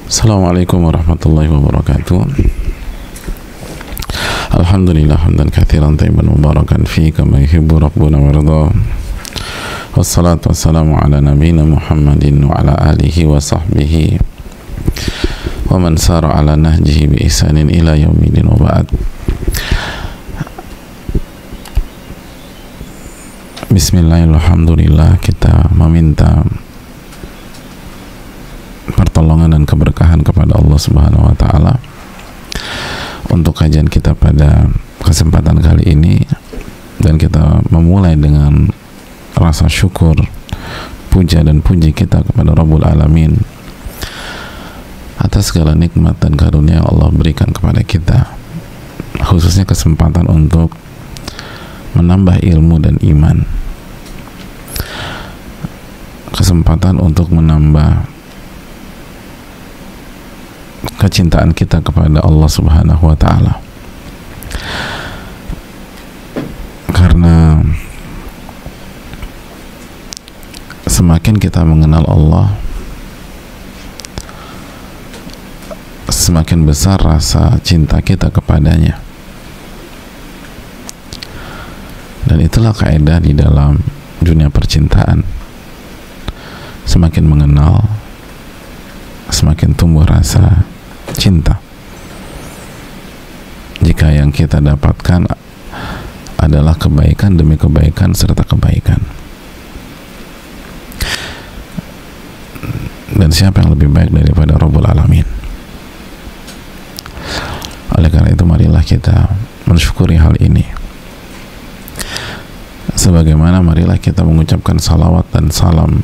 Assalamualaikum warahmatullahi wabarakatuh. Alhamdulillah hamdan katsiran thayyiban mubarakan fi kama yuhibbu rabbuna warda. Wassalatu wassalamu ala nabiyyina Muhammadin wa ala alihi wa sahbihi wa man sara ala nahjihi bi ihsanin ila yaumil wa ba'd. Bismillahirrahmanirrahim. Kita meminta pertolongan dan keberkahan kepada Allah Subhanahu wa taala untuk kajian kita pada kesempatan kali ini, dan kita memulai dengan rasa syukur, puja dan puji kita kepada Rabbul Alamin atas segala nikmat dan karunia yang Allah berikan kepada kita, khususnya kesempatan untuk menambah ilmu dan iman, kesempatan untuk menambah kecintaan kita kepada Allah Subhanahu wa taala. Karena semakin kita mengenal Allah, semakin besar rasa cinta kita kepadanya. Dan itulah kaidah di dalam dunia percintaan. Semakin mengenal, semakin tumbuh rasa cinta. Jika yang kita dapatkan adalah kebaikan demi kebaikan serta kebaikan, dan siapa yang lebih baik daripada Rabbul Alamin? Oleh karena itu, marilah kita mensyukuri hal ini. Sebagaimana marilah kita mengucapkan salawat dan salam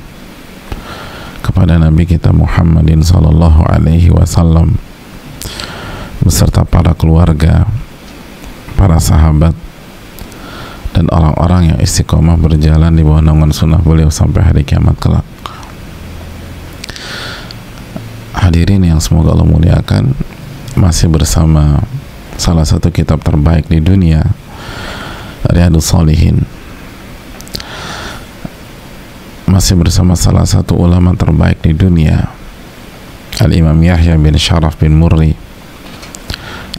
kepada Nabi kita Muhammadin sallallahu alaihi wasallam beserta para keluarga, para sahabat, dan orang-orang yang istiqomah berjalan di bawah naungan sunnah beliau sampai hari kiamat kelak. Hadirin yang semoga Allah muliakan, masih bersama salah satu kitab terbaik di dunia, Riyadhus Shalihin. Masih bersama salah satu ulama terbaik di dunia, Al-Imam Yahya bin Sharaf bin Murri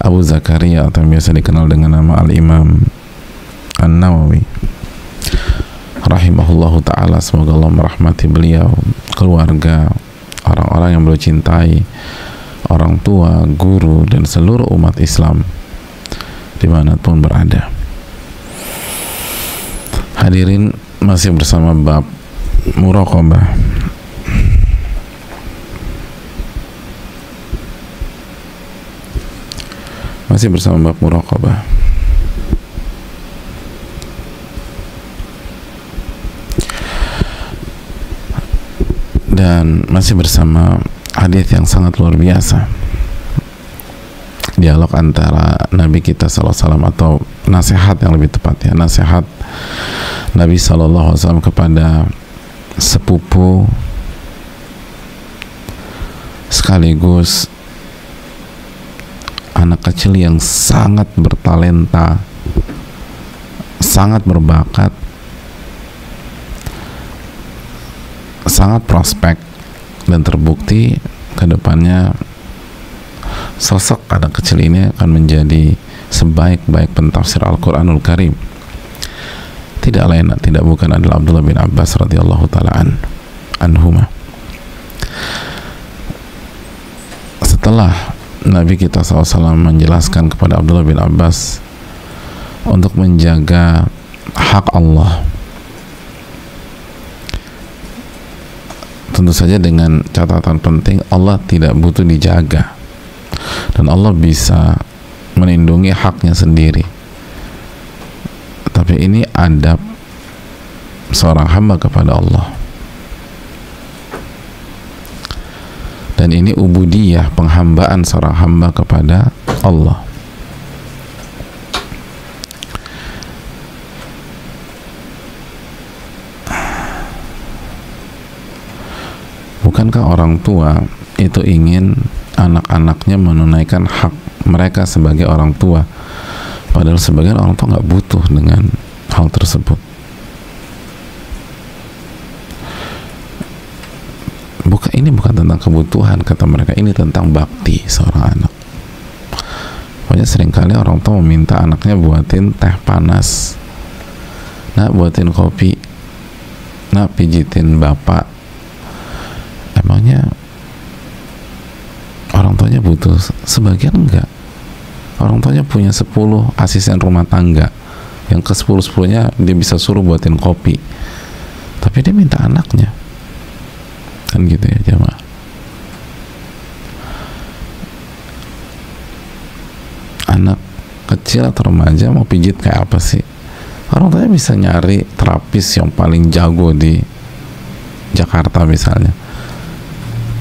Abu Zakaria, atau yang biasa dikenal dengan nama Al-Imam An-Nawawi rahimahullahu ta'ala. Semoga Allah merahmati beliau, keluarga, orang-orang yang beliau cintai, orang tua, guru, dan seluruh umat Islam dimanapun berada. Hadirin, masih bersama bab muraqabah. Masih bersama bab muraqabah. Dan masih bersama hadis yang sangat luar biasa, dialog antara Nabi kita SAW, atau nasihat yang lebih tepat ya, nasihat Nabi SAW kepada sepupu sekaligus anak kecil yang sangat bertalenta, sangat berbakat, sangat prospek, dan terbukti ke depannya sosok anak kecil ini akan menjadi sebaik-baik pentafsir Al-Quranul Karim. Tidak lain, tidak bukan adalah Abdullah bin Abbas radhiyallahu ta'ala anhuma. Setelah Nabi kita SAW menjelaskan kepada Abdullah bin Abbas untuk menjaga hak Allah, tentu saja dengan catatan penting, Allah tidak butuh dijaga, dan Allah bisa melindungi haknya sendiri. Tapi ini adab seorang hamba kepada Allah, dan ini ubudiyah, penghambaan seorang hamba kepada Allah. Bukankah orang tua itu ingin anak-anaknya menunaikan hak mereka sebagai orang tua, padahal sebagian orang tua nggak butuh dengan hal tersebut. Ini bukan tentang kebutuhan, kata mereka, ini tentang bakti seorang anak. Pokoknya seringkali orang tua meminta anaknya buatin teh panas, nak buatin kopi, nak pijitin bapak. Emangnya orang tuanya butuh? Sebagian enggak. Orang tuanya punya 10 asisten rumah tangga, yang ke 10-10-nya dia bisa suruh buatin kopi, tapi dia minta anaknya. Kan gitu ya jamaah. Anak kecil atau remaja mau pijit kayak apa sih? Orang tuanya bisa nyari terapis yang paling jago di Jakarta misalnya,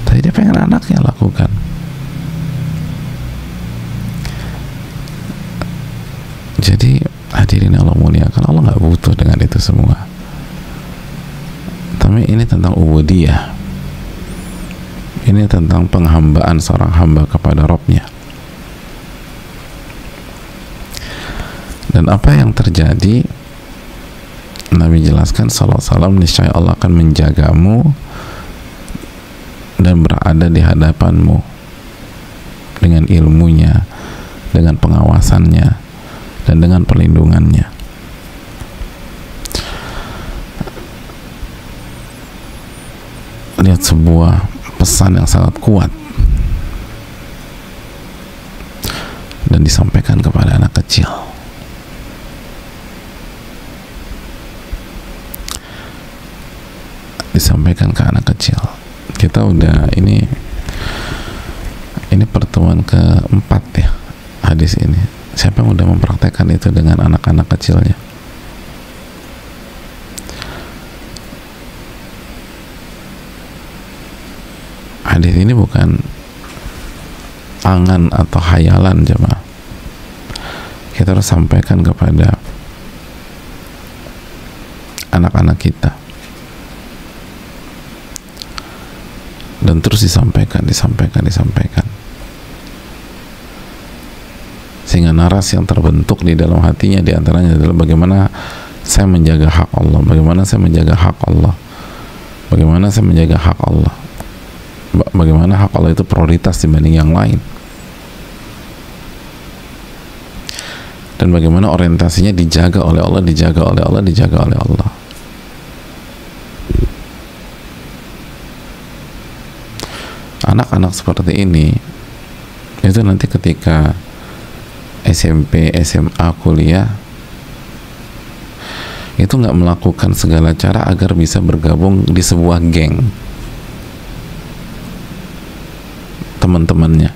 tapi dia pengen anaknya lakukan. Jadi hadirin Allah muliakan, Allah nggak butuh dengan itu semua. Tapi ini tentang ubudiyah, ini tentang penghambaan seorang hamba kepada Rabb-nya. Dan apa yang terjadi, Nabi jelaskan sallallahu alaihi wasallam, niscaya Allah akan menjagamu dan berada di hadapanmu dengan ilmunya, dengan pengawasannya, dan dengan perlindungannya. Lihat sebuah pesan yang sangat kuat dan disampaikan kepada anak kecil. Disampaikan ke anak kecil. Kita udah ini pertemuan keempat ya hadis ini. Siapa yang udah mempraktekkan itu dengan anak-anak kecilnya? Hadis ini bukan angan atau hayalan jemaah. Kita harus sampaikan kepada anak-anak kita, dan terus disampaikan sehingga narasi yang terbentuk di dalam hatinya diantaranya adalah bagaimana saya menjaga hak Allah, bagaimana saya menjaga hak Allah, bagaimana saya menjaga hak Allah, bagaimana hak Allah itu prioritas dibanding yang lain, dan bagaimana orientasinya dijaga oleh Allah, dijaga oleh Allah, dijaga oleh Allah. Anak-anak seperti ini itu nanti ketika SMP, SMA, kuliah itu nggak melakukan segala cara agar bisa bergabung di sebuah geng teman-temannya.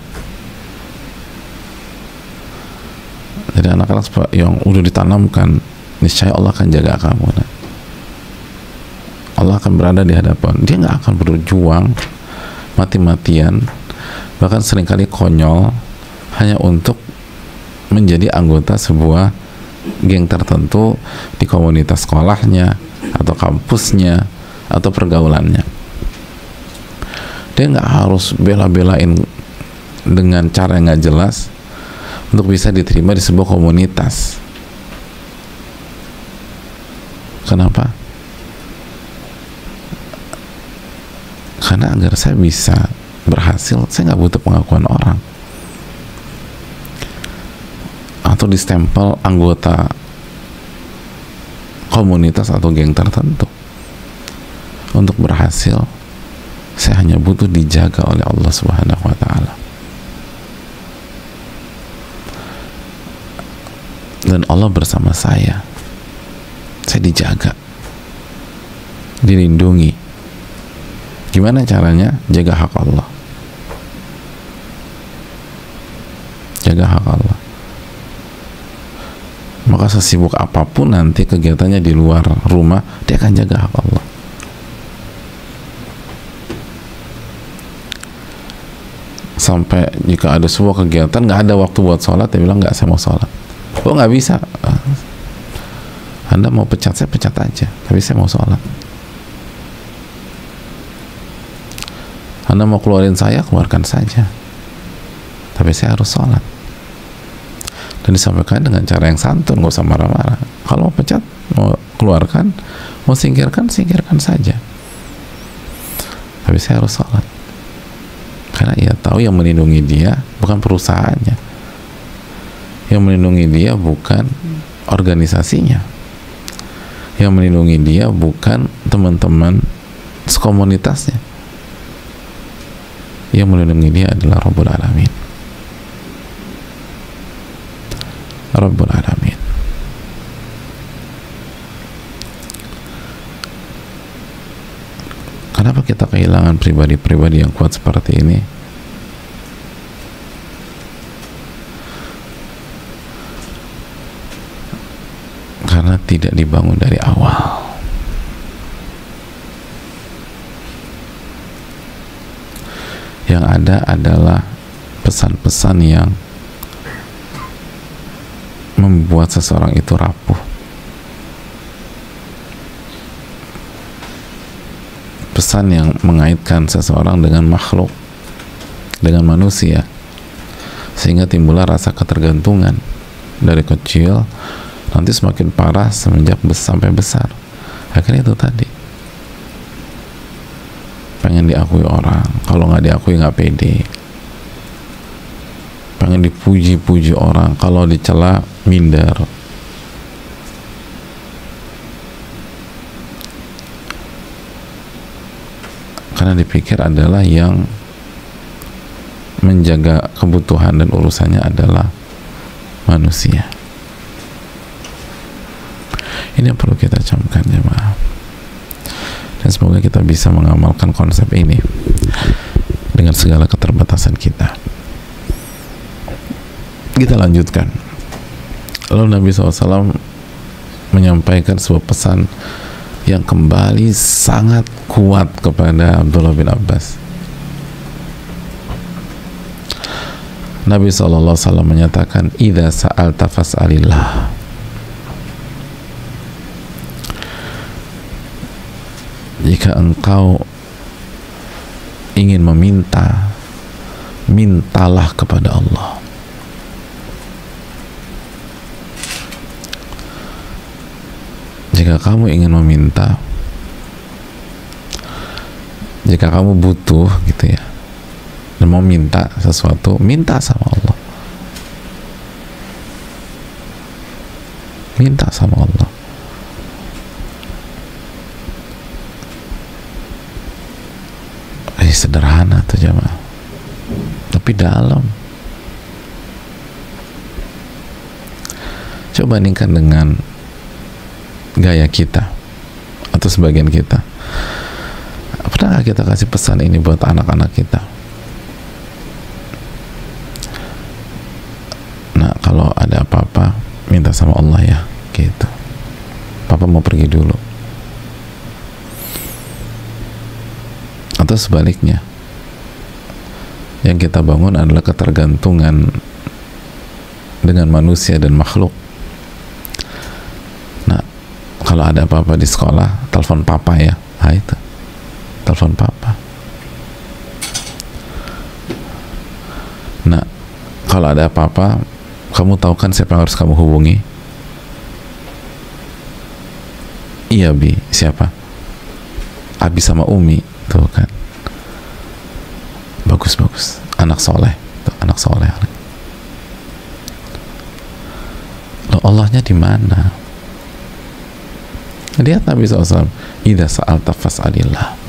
Jadi anak-anak yang udah ditanamkan, niscaya Allah akan jaga kamu, Allah akan berada di hadapan dia, nggak akan berjuang mati-matian, bahkan seringkali konyol, hanya untuk menjadi anggota sebuah geng tertentu di komunitas sekolahnya atau kampusnya atau pergaulannya. Dia nggak harus bela-belain dengan cara yang nggak jelas untuk bisa diterima di sebuah komunitas. Kenapa? Karena agar saya bisa berhasil, saya nggak butuh pengakuan orang atau distempel anggota komunitas atau geng tertentu. Untuk berhasil, saya hanya butuh dijaga oleh Allah Subhanahu wa Ta'ala, dan Allah bersama saya dijaga, dilindungi. Gimana caranya? Jaga hak Allah, jaga hak Allah. Maka sesibuk apapun nanti kegiatannya di luar rumah, dia akan jaga hak Allah. Sampai jika ada sebuah kegiatan nggak ada waktu buat sholat, dia bilang nggak, saya mau sholat. Oh nggak bisa, Anda mau pecat saya pecat aja, tapi saya mau sholat. Anda mau keluarin saya, keluarkan saja, tapi saya harus sholat. Dan disampaikan dengan cara yang santun, nggak usah marah-marah. Kalau mau pecat, mau keluarkan, mau singkirkan, singkirkan saja. tapi saya harus sholat karena ia tahu yang melindungi dia bukan perusahaannya, yang melindungi dia bukan organisasinya, yang melindungi dia bukan teman-teman sekomunitasnya, yang melindungi dia adalah Rabbul Alamin. Rabbul Alamin. Kenapa kita kehilangan pribadi-pribadi yang kuat seperti ini? Karena tidak dibangun dari awal. Yang ada adalah pesan-pesan yang membuat seseorang itu rapuh. Pesan yang mengaitkan seseorang dengan makhluk, dengan manusia, sehingga timbullah rasa ketergantungan dari kecil, nanti semakin parah semenjak sampai besar. Akhirnya itu tadi, pengen diakui orang, kalau nggak diakui nggak pede, pengen dipuji-puji orang, kalau dicela minder. Karena dipikir adalah yang menjaga kebutuhan dan urusannya adalah manusia. Ini yang perlu kita camkan, jemaah. Dan semoga kita bisa mengamalkan konsep ini dengan segala keterbatasan kita. Kita lanjutkan. Lalu Nabi SAW menyampaikan sebuah pesan yang kembali sangat kuat kepada Abdullah bin Abbas. Nabi SAW menyatakan, "Idza sa'alta fas'alillah." Jika engkau ingin meminta, mintalah kepada Allah. Jika kamu ingin meminta, jika kamu butuh gitu ya, dan mau minta sesuatu, minta sama Allah. Minta sama Allah. Sederhana tuh jemaah, tapi dalam. Coba bandingkan dengan gaya kita atau sebagian kita. Pernah kita kasih pesan ini buat anak-anak kita? Nah, kalau ada apa-apa minta sama Allah ya, gitu. Papa mau pergi dulu. Atau sebaliknya, yang kita bangun adalah ketergantungan dengan manusia dan makhluk. Nah, kalau ada apa-apa di sekolah, telepon papa ya. Nah itu, telepon papa. Nah, kalau ada apa-apa, kamu tahu kan siapa yang harus kamu hubungi? Iya Bi, siapa? Abi sama Umi, tuh kan. Bagus, anak soleh, tuh, anak soleh. Loh, Allahnya di mana? Lihat Nabi SAW, idza sa'alta fas'alillah.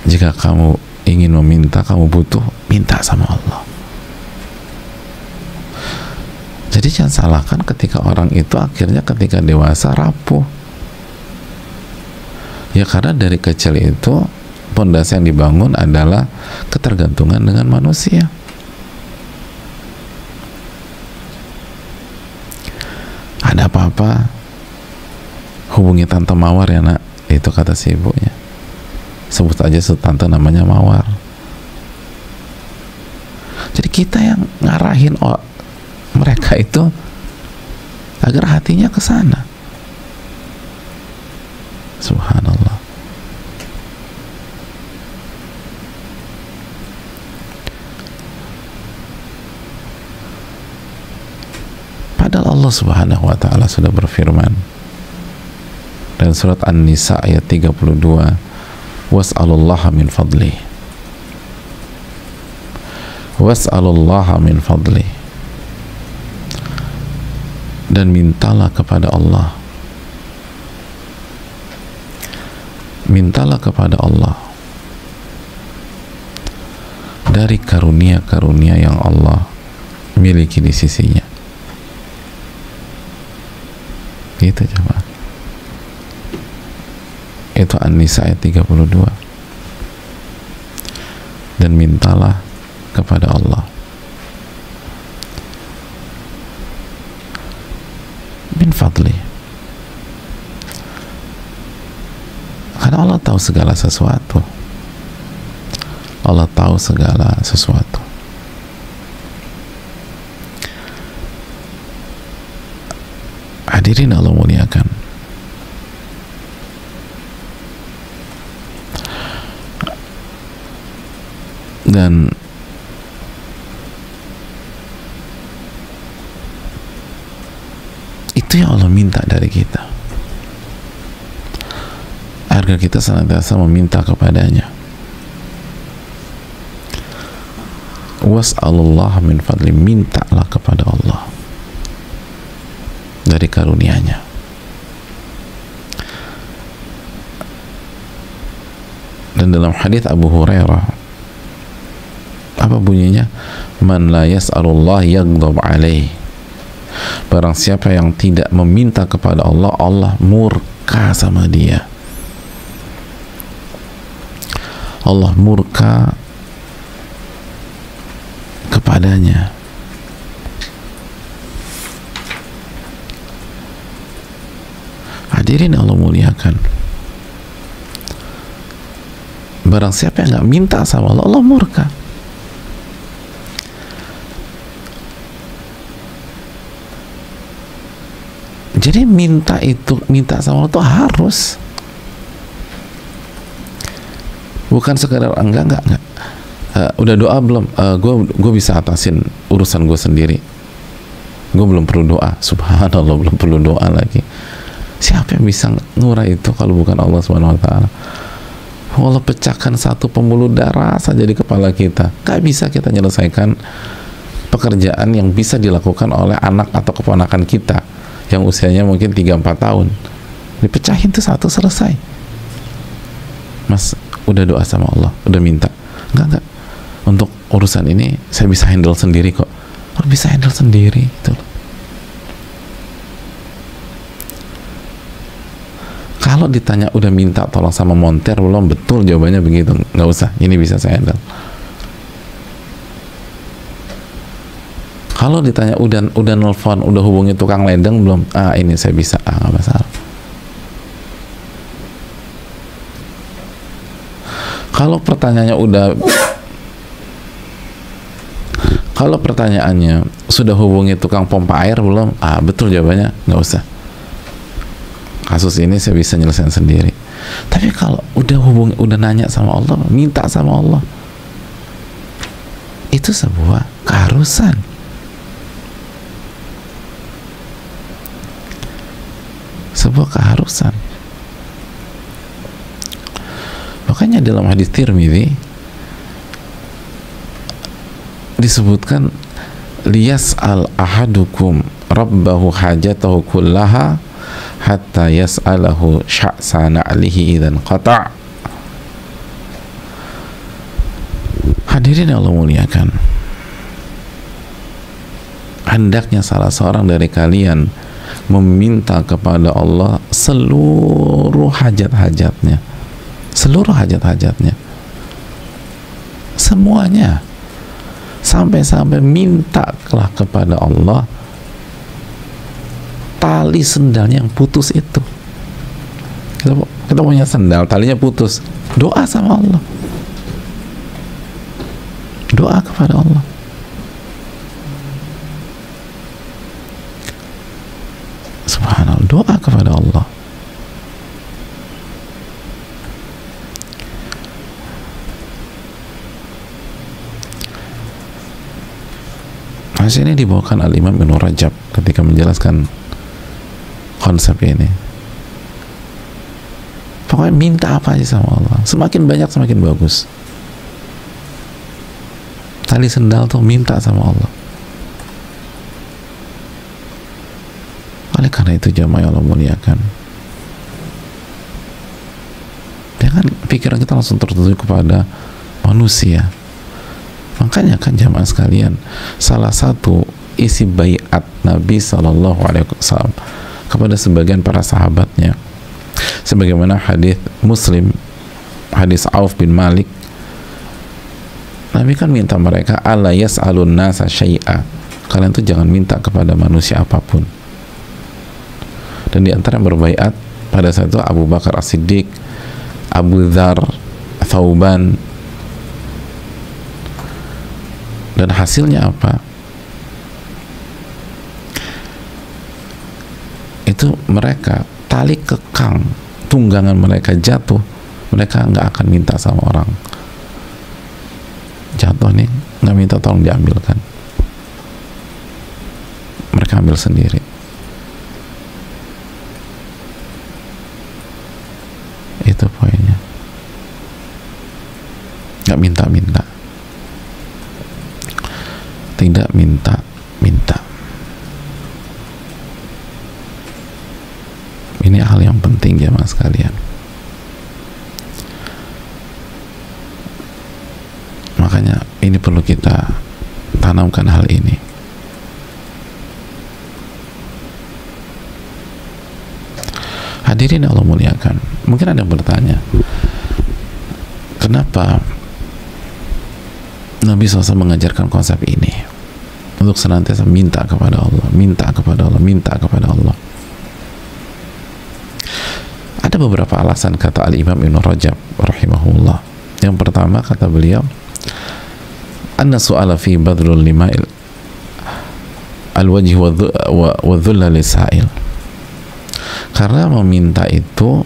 Jika kamu ingin meminta, kamu butuh, minta sama Allah. Jadi jangan salahkan ketika orang itu akhirnya ketika dewasa rapuh. Ya karena dari kecil itu pondasi yang dibangun adalah ketergantungan dengan manusia. Ada apa-apa hubungi Tante Mawar ya nak, itu kata si ibunya. Sebut aja tante namanya Mawar. Jadi kita yang ngarahin mereka itu agar hatinya ke sana. Subhanallah. Padahal Allah Subhanahu wa ta'ala sudah berfirman, dan surat An-Nisa ayat 32, was'alullaha min fadli, was'alullaha min fadli, dan mintalah kepada Allah, mintalah kepada Allah dari karunia-karunia yang Allah miliki di sisinya. Gitu coba. Itu An-Nisa ayat 32. Dan mintalah kepada Allah min fadli, karena Allah tahu segala sesuatu. Allah tahu segala sesuatu. Hadirin Allah muliakan, dan itu yang Allah minta dari kita, agar kita senantiasa meminta kepadanya. Was'alullah min fadli, mintalah kepada Allah dari karunia-Nya. Dan dalam hadis Abu Hurairah, apa bunyinya? Man la yas'alullah yaghdab alaih. Barang siapa yang tidak meminta kepada Allah, Allah murka sama dia. Allah murka kepadanya. Hadirin Allah muliakan, barang siapa yang nggak minta sama Allah, Allah murka. Jadi minta sama Allah itu harus, bukan sekedar enggak. Udah doa belum? Gue bisa atasin urusan gue sendiri. Gue belum perlu doa. Subhanallah, belum perlu doa lagi. Siapa yang bisa ngurai itu kalau bukan Allah Subhanahu wa taala? Allah pecahkan satu pembuluh darah saja di kepala kita. Gak bisa kita menyelesaikan pekerjaan yang bisa dilakukan oleh anak atau keponakan kita yang usianya mungkin 3-4 tahun. Dipecahin tuh satu, selesai. Mas, udah doa sama Allah, udah minta. Enggak. Untuk urusan ini saya bisa handle sendiri kok. Oh, bisa handle sendiri itu. Kalau ditanya udah minta tolong sama monter belum, betul jawabannya begitu. Nggak usah, ini bisa saya handle. Kalau ditanya udah nelfon, udah hubungi tukang ledeng belum? Ini saya bisa. Nggak masalah. Kalau pertanyaannya sudah hubungi tukang pompa air belum? Betul jawabannya, nggak usah. Kasus ini saya bisa nyelesain sendiri. Tapi kalau udah nanya sama Allah, minta sama Allah, itu sebuah keharusan. Sebuah keharusan. Makanya dalam hadis Tirmidzi disebutkan, liyas'al ahadukum rabbahu hajatahu kullaha hatta yas'alahu sya'sa na'lihi idzan qata'. Hadirin yang Allah muliakan, hendaknya salah seorang dari kalian meminta kepada Allah seluruh hajat-hajatnya, semuanya, sampai mintalah kepada Allah tali sendalnya yang putus itu. Kita punya sendal, talinya putus, doa sama Allah, doa kepada Allah. Subhanallah, doa kepada Allah. Hadis ini dibawakan Al-Imam Ibnu Rajab ketika menjelaskan konsep ini. Pokoknya minta apa aja sama Allah, semakin banyak semakin bagus. Tali sendal tuh minta sama Allah. Oleh karena itu jamaah yang Allah muliakan, jangan pikiran kita langsung tertuju kepada manusia. Makanya kan jamaah sekalian, salah satu isi baiat Nabi SAW kepada sebagian para sahabatnya, sebagaimana hadis Muslim, hadis Auf bin Malik, Nabi kan minta mereka, ala yas'alun nasa syai'a, kalian tuh jangan minta kepada manusia apapun. Dan di antara yang berbaiat pada saat itu Abu Bakar As-Siddiq, Abu Dzar, Thauban. Dan hasilnya apa? Itu mereka, tali kekang tunggangan mereka jatuh, mereka nggak akan minta sama orang. Jatuh nih, nggak minta tolong diambilkan, mereka ambil sendiri. Itu poinnya, nggak minta-minta, tidak minta-minta. Ini hal yang penting jemaah sekalian. Makanya ini perlu kita tanamkan hal ini. Hadirin Allah muliakan, mungkin ada yang bertanya, kenapa Nabi SAW mengajarkan konsep ini untuk senantiasa minta kepada Allah, minta kepada Allah, minta kepada Allah? Ada beberapa alasan, kata Al-Imam Ibn Rajab rahimahullah. Yang pertama, kata beliau, anna su'ala fi badrul lima'il al-wajhi wa dhulla lisa'il. Karena meminta itu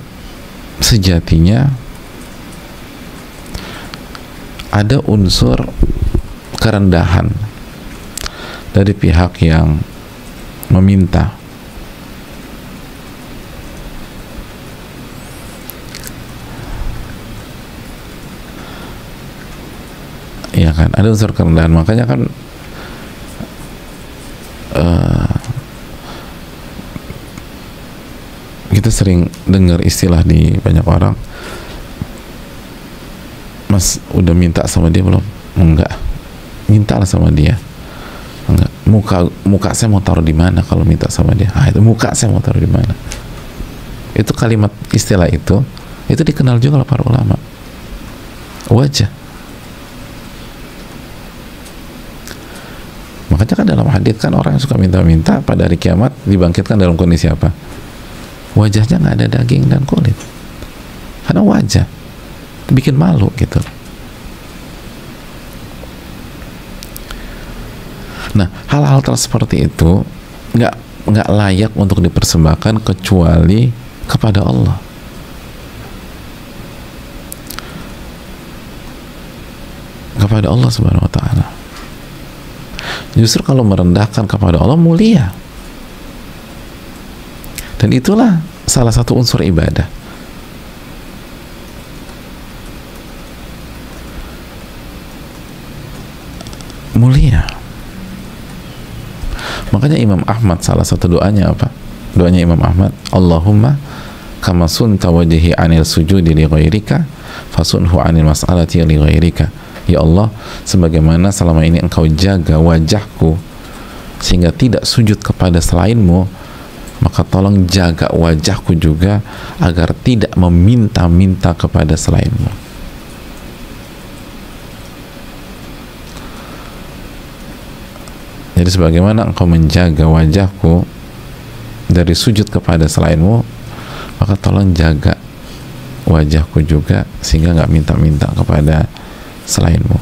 sejatinya ada unsur kerendahan dari pihak yang meminta. Iya kan, ada unsur kerendahan. Makanya kan kita sering dengar istilah di banyak orang, Mas udah minta sama dia belum? Enggak. Mintalah sama dia. Enggak. Muka saya mau taruh di mana kalau minta sama dia? Ah, itu muka saya mau taruh di mana? Itu kalimat istilah itu dikenal juga oleh para ulama. Wajah. Makanya kan dalam hadits kan orang yang suka minta-minta pada hari kiamat dibangkitkan dalam kondisi apa? Wajahnya nggak ada daging dan kulit, karena wajah bikin malu gitu. Nah, hal-hal seperti itu nggak layak untuk dipersembahkan kecuali kepada Allah. Kepada Allah Subhanahu wa Ta'ala. Justru kalau merendahkan kepada Allah mulia. Dan itulah salah satu unsur ibadah. Mulia. Makanya Imam Ahmad salah satu doanya apa? Doanya Imam Ahmad, Allahumma kama sunta wajhi anil sujudi li ghairika fasunhu anil mas'alati li ghairika. Ya Allah, sebagaimana selama ini engkau jaga wajahku sehingga tidak sujud kepada selainmu, maka tolong jaga wajahku juga agar tidak meminta-minta kepada selainmu. Jadi sebagaimana engkau menjaga wajahku dari sujud kepada selainmu, maka tolong jaga wajahku juga sehingga nggak minta-minta kepada selainmu.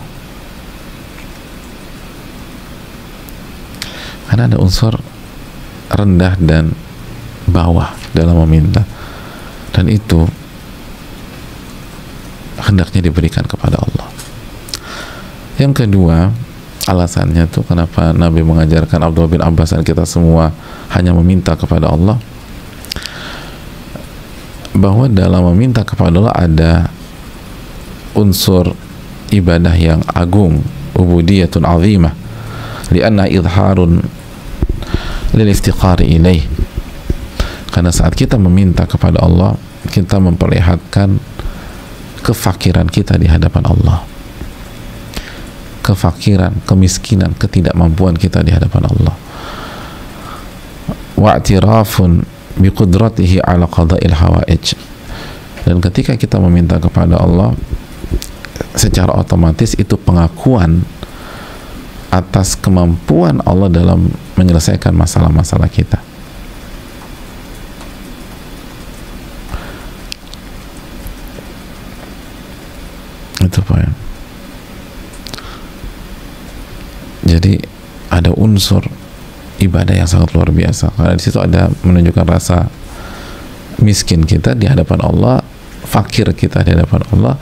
Karena ada unsur rendah dan bawah dalam meminta, dan itu hendaknya diberikan kepada Allah. Yang kedua, alasannya tuh kenapa Nabi mengajarkan Abdullah bin Abbas dan kita semua hanya meminta kepada Allah. bahwa dalam meminta kepada Allah ada unsur ibadah yang agung, ubudiyatun azimah, lianna idharun lil iftiqari ilaih. Karena saat kita meminta kepada Allah, kita memperlihatkan kefakiran kita di hadapan Allah, kefakiran, kemiskinan, ketidakmampuan kita di hadapan Allah. Wa'tirafun biqudratihi ala qada'il hawaij. Dan ketika kita meminta kepada Allah, secara otomatis itu pengakuan atas kemampuan Allah dalam menyelesaikan masalah-masalah kita. Itu poin. Jadi ada unsur ibadah yang sangat luar biasa, karena di situ ada menunjukkan rasa miskin kita di hadapan Allah, fakir kita di hadapan Allah,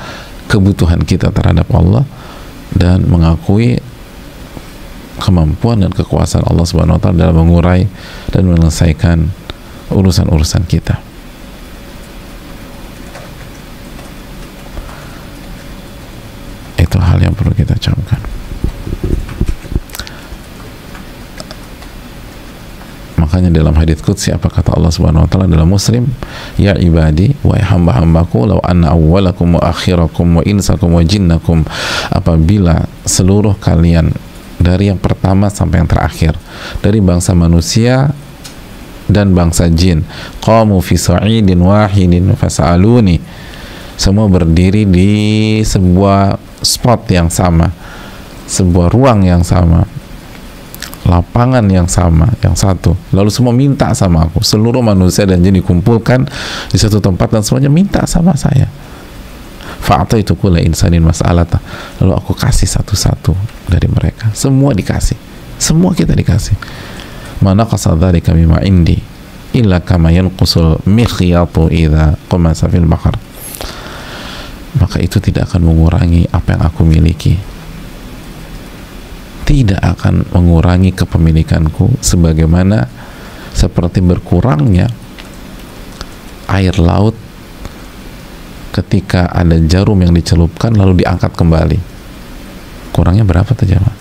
kebutuhan kita terhadap Allah, dan mengakui kemampuan dan kekuasaan Allah Subhanahu wa taala dalam mengurai dan menyelesaikan urusan-urusan kita. Itu hal yang perlu kita camkan. Makanya dalam hadits qudsi apa kata Allah Subhanahu wa taala dalam Muslim, ya ibadi, wahai hamba-hambaku, law anna awwalakum wa akhirakum wa insakum wa jinnakum, apabila seluruh kalian dari yang pertama sampai yang terakhir, dari bangsa manusia dan bangsa jin, qamu fi sa'idin wahidin fas'aluni, semua berdiri di sebuah spot yang sama, sebuah ruang yang sama, lapangan yang sama, yang satu, lalu semua minta sama aku, seluruh manusia dan jin dikumpulkan di satu tempat dan semuanya minta sama saya, fa'ataitu kulla insanin mas'alata, lalu aku kasih satu-satu dari mereka, semua dikasih, semua kita dikasih. Mana qasadhalika mimma indi illa kama yanqusul mikhyatu idza qamasa fil bahr, maka itu tidak akan mengurangi apa yang aku miliki, tidak akan mengurangi kepemilikanku, sebagaimana seperti berkurangnya air laut ketika ada jarum yang dicelupkan lalu diangkat kembali. Kurangnya berapa tuh jemaah?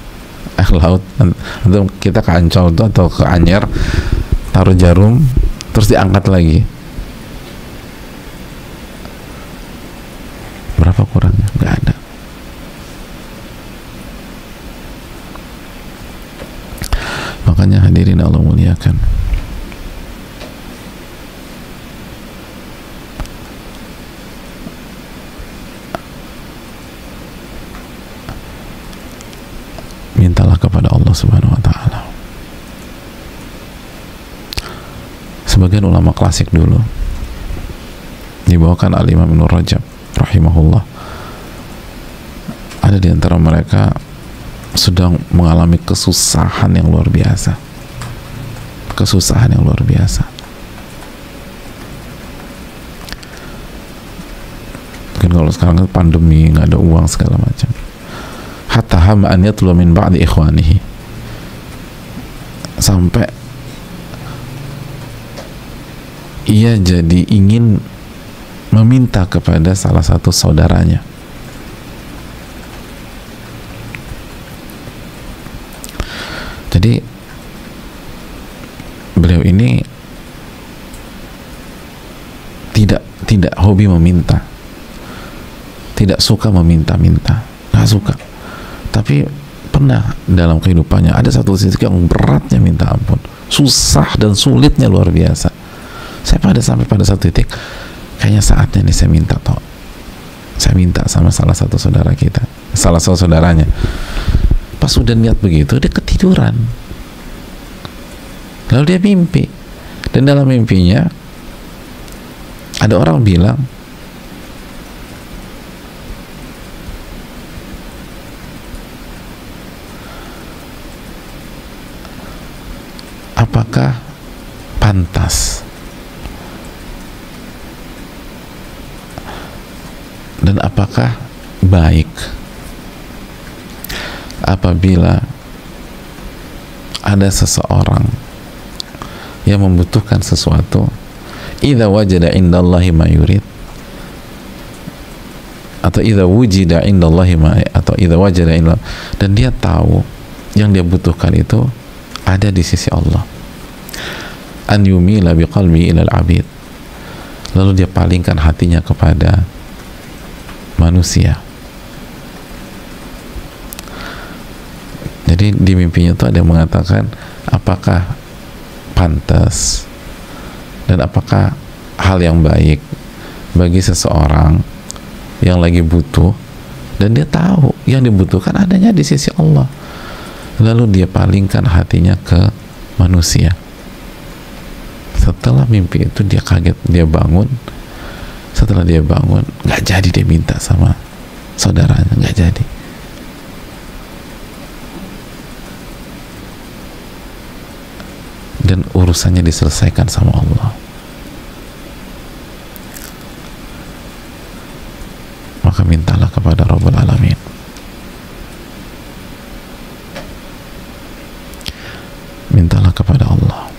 Air laut, atau kita ke Ancol tuh, atau ke Anyer, taruh jarum terus diangkat lagi, berapa kurangnya? Nggak ada. Makanya hadirin Allah muliakan, mintalah kepada Allah Subhanahu wa taala. Sebagian ulama klasik dulu, dibawakan Al-Imam Ibnu Rajab rahimahullah, ada di antara mereka sedang mengalami kesusahan yang luar biasa, kesusahan yang luar biasa. Mungkin kalau sekarang kan pandemi, nggak ada uang segala macam. Hatta hama an yatluba min ba'di ikhwanihi, sampai ia jadi ingin meminta kepada salah satu saudaranya. Jadi beliau ini tidak hobi meminta, tidak suka meminta-minta, nggak suka. Tapi pernah dalam kehidupannya ada satu titik yang beratnya minta ampun, susah dan sulitnya luar biasa. Sampai pada satu titik, kayaknya saatnya nih saya minta toh. Saya minta sama salah satu saudara kita, salah satu saudaranya. Pas udah niat begitu, dia ketiduran. Lalu dia mimpi, dan dalam mimpinya ada orang bilang, apakah pantas dan apakah baik apabila ada seseorang yang membutuhkan sesuatu idza wajada indallahi ma yurid, atau idza wujida indallahi ma, atau idza wajada indallahi, dan dia tahu yang dia butuhkan itu ada di sisi Allah. An yumila biqalbi ilal abid, lalu dia palingkan hatinya kepada manusia. Jadi di mimpinya itu ada yang mengatakan, apakah pantas dan apakah hal yang baik bagi seseorang yang lagi butuh dan dia tahu yang dibutuhkan adanya di sisi Allah, lalu dia palingkan hatinya ke manusia. Setelah mimpi itu dia kaget, dia bangun. Setelah dia bangun, nggak jadi dia minta sama saudaranya, nggak jadi. Dan urusannya diselesaikan sama Allah. Maka mintalah kepada Rabbul Alamin. Mintalah kepada Allah.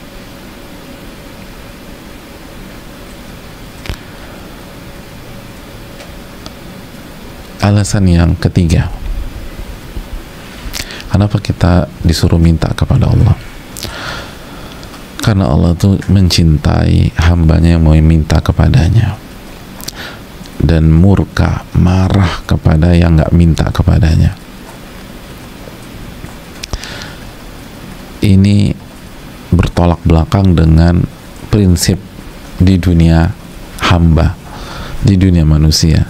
Alasan yang ketiga, kenapa kita disuruh minta kepada Allah? Karena Allah tuh mencintai hambanya yang mau minta kepadanya, dan murka, marah kepada yang nggak minta kepadanya. Ini bertolak belakang dengan prinsip di dunia hamba, di dunia manusia.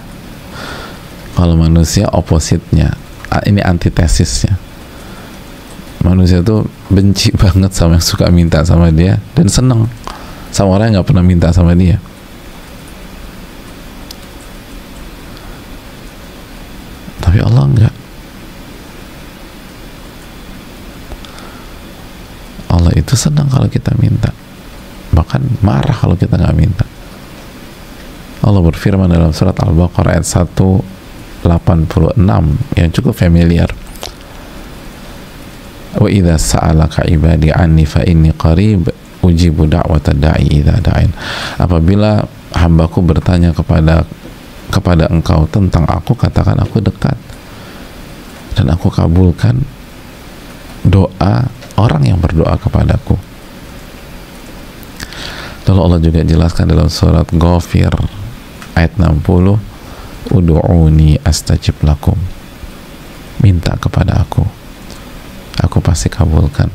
Kalau manusia opositnya, ini antitesisnya. Manusia tuh benci banget sama yang suka minta sama dia, dan seneng sama orang yang nggak pernah minta sama dia. Tapi Allah enggak. Allah itu senang kalau kita minta, bahkan marah kalau kita nggak minta. Allah berfirman dalam surat Al-Baqarah ayat 186 yang cukup familiar. Wa idza sa'alaka ibadi anni fa inni qarib ujibu da'watad da'i idza da'in. Apabila hambaku bertanya kepada engkau tentang aku, katakan aku dekat dan aku kabulkan doa orang yang berdoa kepadaku. Lalu Allah juga jelaskan dalam surat Ghafir ayat 60, ud'uni astajib lakum, minta kepada aku pasti kabulkan.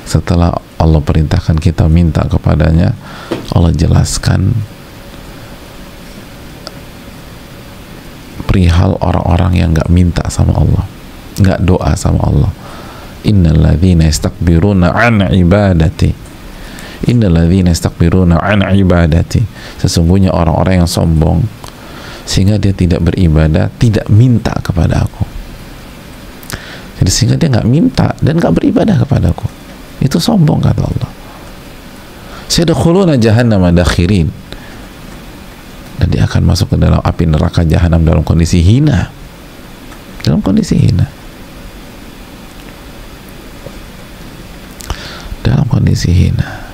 Setelah Allah perintahkan kita minta kepadanya, Allah jelaskan perihal orang-orang yang nggak minta sama Allah, nggak doa sama Allah. Innalladzina yastakbiruna an ibadati, innalladzina yastakbiruna an ibadati, sesungguhnya orang-orang yang sombong sehingga dia tidak beribadah, tidak minta kepada aku. Jadi sehingga dia nggak minta dan nggak beribadah kepadaku, itu sombong kata Allah. Sayadkhuluna jahannama dakhirin, dan dia akan masuk ke dalam api neraka jahanam dalam kondisi hina, dalam kondisi hina, dalam kondisi hina.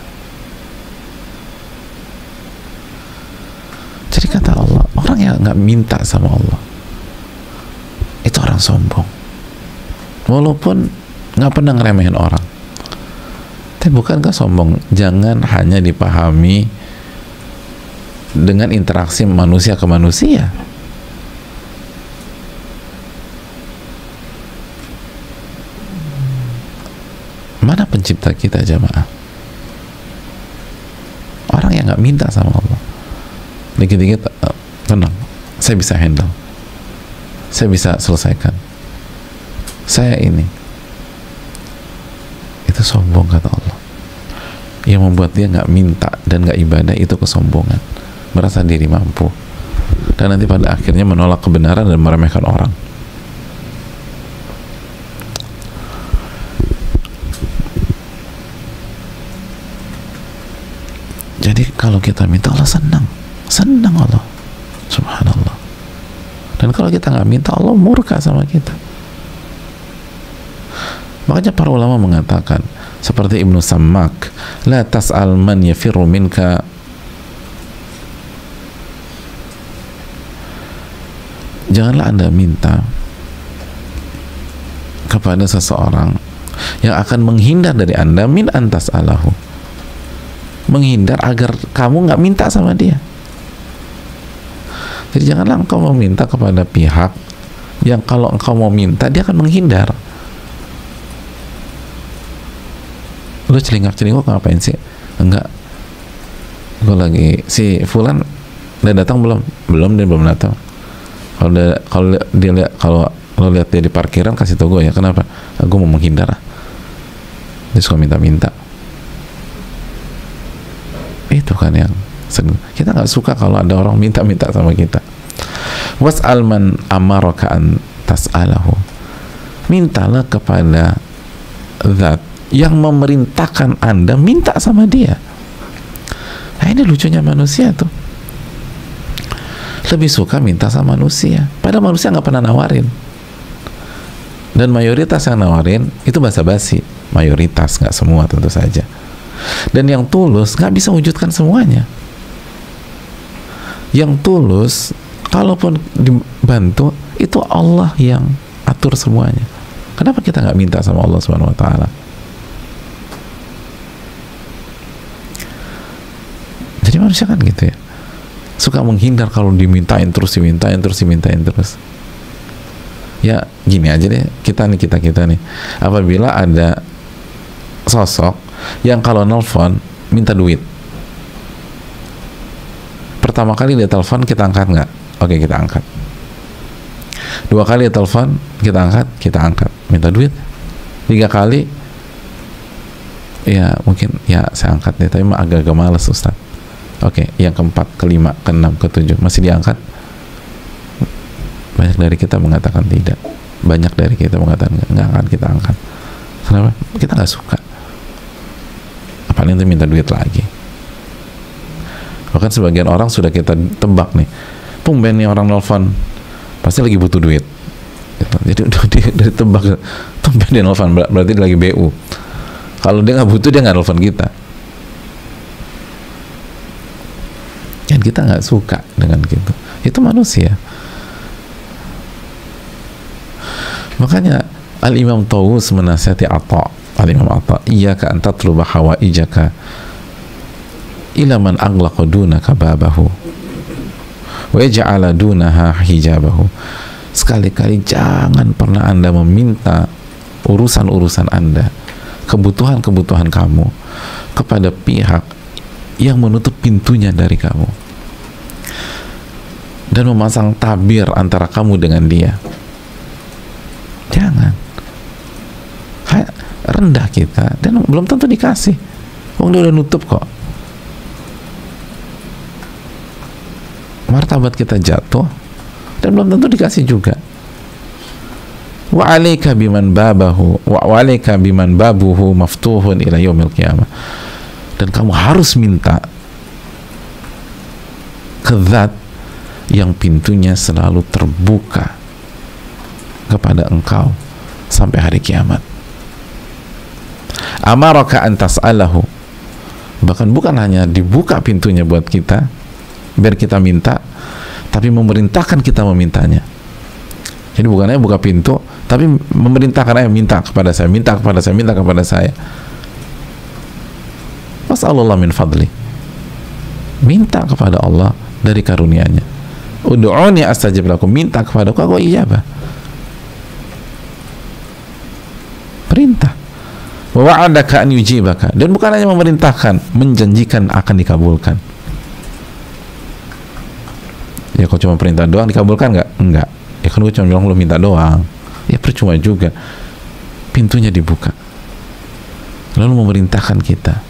Jadi kata Allah, orang yang nggak minta sama Allah itu orang sombong, walaupun nggak pernah ngeremehin orang. Tapi bukankah sombong jangan hanya dipahami dengan interaksi manusia ke manusia? Mana pencipta kita jamaah? Orang yang nggak minta sama Allah, dikit-dikit tenang, saya bisa handle, saya bisa selesaikan, saya ini, itu sombong kata Allah. Yang membuat dia nggak minta dan nggak ibadah itu kesombongan, merasa diri mampu, dan nanti pada akhirnya menolak kebenaran dan meremehkan orang. Jadi kalau kita minta Allah senang, senang Allah, subhanallah. Dan kalau kita nggak minta Allah murka sama kita. Makanya para ulama mengatakan seperti Ibnu Sammak, la tas'al man yafirru minka, janganlah Anda minta kepada seseorang yang akan menghindar dari Anda, min antas alahu, menghindar agar kamu nggak minta sama dia. Jadi janganlah engkau meminta kepada pihak yang kalau engkau mau minta dia akan menghindar. Lu celingak-celinguk ngapain sih? Enggak, gue lagi, si Fulan udah datang belum? Dia belum datang. Kalau dia lihat, kalau lo lihat dia di parkiran, kasih tau gue ya. Kenapa? Gue mau menghindar. Dia suka minta-minta. Itu kan yang kita nggak suka kalau ada orang minta-minta sama kita. Was'al man amaraka an tas'alahu, mintalah kepada zat yang memerintahkan Anda minta sama dia. Nah, ini lucunya manusia tuh, lebih suka minta sama manusia, padahal manusia nggak pernah nawarin. Dan mayoritas yang nawarin itu basa-basi, mayoritas, nggak semua tentu saja. Dan yang tulus nggak bisa wujudkan semuanya. Yang tulus, kalaupun dibantu, itu Allah yang atur semuanya. Kenapa kita nggak minta sama Allah Subhanahu Wa Taala? Jadi manusia kan gitu ya, suka menghindar kalau dimintain terus. Ya gini aja deh, kita nih, apabila ada sosok yang kalau nelfon minta duit, pertama kali dia telepon kita angkat nggak? Oke, kita angkat. Dua kali dia telepon kita angkat, minta duit. 3 kali ya mungkin ya saya angkat deh, tapi agak-agak males Ustaz. Oke, yang keempat, kelima, keenam, ketujuh masih diangkat. Banyak dari kita mengatakan tidak, banyak dari kita mengatakan nggak akan kita angkat. Kenapa? Kita nggak suka. Apalagi itu minta duit lagi. Bahkan sebagian orang sudah kita tebak nih, tumben nih orang nelfon pasti lagi butuh duit gitu. Jadi udah dari tebak, tumben dia nelfon berarti dia lagi BU. Kalau dia nggak butuh, dia nggak nelfon kita. Dan kita nggak suka dengan gitu. Itu manusia. Makanya Al-Imam Tawus menasihati Al-Imam Atta, iyyaka an tatluba hawaijaka ila man aghlaqa dunaka babahu wa yaj'ala dunaha hijabahu. Sekali-kali jangan pernah Anda meminta urusan-urusan Anda, kebutuhan-kebutuhan kamu kepada pihak yang menutup pintunya dari kamu dan memasang tabir antara kamu dengan dia. Jangan. Rendah kita dan belum tentu dikasih. Wong dia udah nutup kok. Martabat kita jatuh dan belum tentu dikasih juga. Wa 'alaika biman babahu wa 'alaika biman babuhu maftuhun ila yaumil qiyamah. Dan kamu harus minta ke zat yang pintunya selalu terbuka kepada engkau sampai hari kiamat. Amaraka an tas'alahu, bahkan bukan hanya dibuka pintunya buat kita biar kita minta, tapi memerintahkan kita memintanya. Jadi bukan hanya buka pintu, tapi memerintahkan, minta kepada saya, minta kepada saya, minta kepada saya. Was'alullah min fadli, minta kepada Allah dari karunia-Nya. Ud'uni astajib lakum, minta kepada aku ijabah. Perintah. Wa wa'adaka an yujibaka, dan bukan hanya memerintahkan, menjanjikan akan dikabulkan. Ya kalau cuma perintah doang dikabulkan nggak? Enggak. Ya kan gue cuma bilang lu minta doang, ya percuma juga. Pintunya dibuka, lalu memerintahkan kita